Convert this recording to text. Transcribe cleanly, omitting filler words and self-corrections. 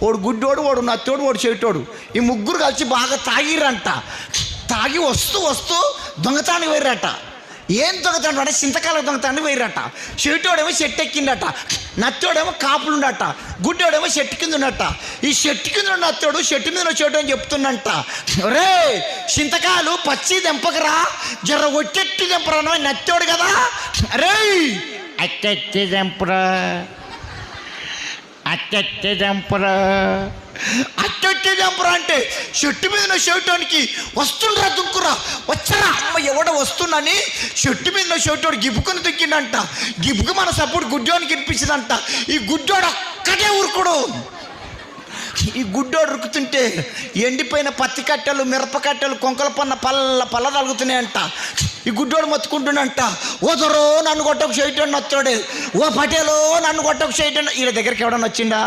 వాడు గుడ్డోడు, వాడు నత్తోడు, వాడు చెవిటోడు, ఈ ముగ్గురు కలిసి బాగా తాగిర్రంట. తాగి వస్తూ దొంగతానికి పోయిర్రట. ఏం దొంగతాడు అంటే చింతకాల దొంగతానికి పోయిర్రట. చెవిటోడేమో చెట్టు ఎక్కిండట, నత్తోడేమో కాపులుండట, గుడ్డోడేమో చెట్టు కింద ఉన్నట్ట. ఈ చెట్టు కింద ఉన్న నత్తోడు చెట్టు మీద చెట్టు అని చెప్తున్నట్ట, రే చింతకాయలు పచ్చి దెంపకరా, జర ఒట్టెట్టి దెంపరా. నత్తోడు కదా, రే అట్టెట్టి దెంపరా, అట్టెట్టి దెంపరా, అట్టెట్టి దెంపరా అంటే చెట్టు మీద చెవిటోనికి వస్తుండ్రా దుక్కురా, వచ్చరా అమ్మ ఎవడో వస్తున్నాని చెట్టు మీద చెవిటోడు గిబ్బుకొని దుక్కిండంట. గిబ్బుకు మన సపోర్ట్ గుడ్డోనికి వినిపించిందంట. ఈ గుడ్డోడు ఒక్కటే ఊరుకోడు. ఈ గుడ్డోడు ఉరుకుతుంటే ఎండిపోయిన పత్తి కట్టెలు, మిరప కట్టెలు, కొంకల పల్ల తలుగుతున్నాయంట. ఈ గుడ్డోడు మొత్తుకుంటున్నంట, ఓదరో నన్ను కొట్టకు చేయటం నచ్చోడే, ఓ పటేలో నన్ను కొట్టకు చేయటం. వీళ్ళ దగ్గరికి ఎవడన్నా వచ్చిందా?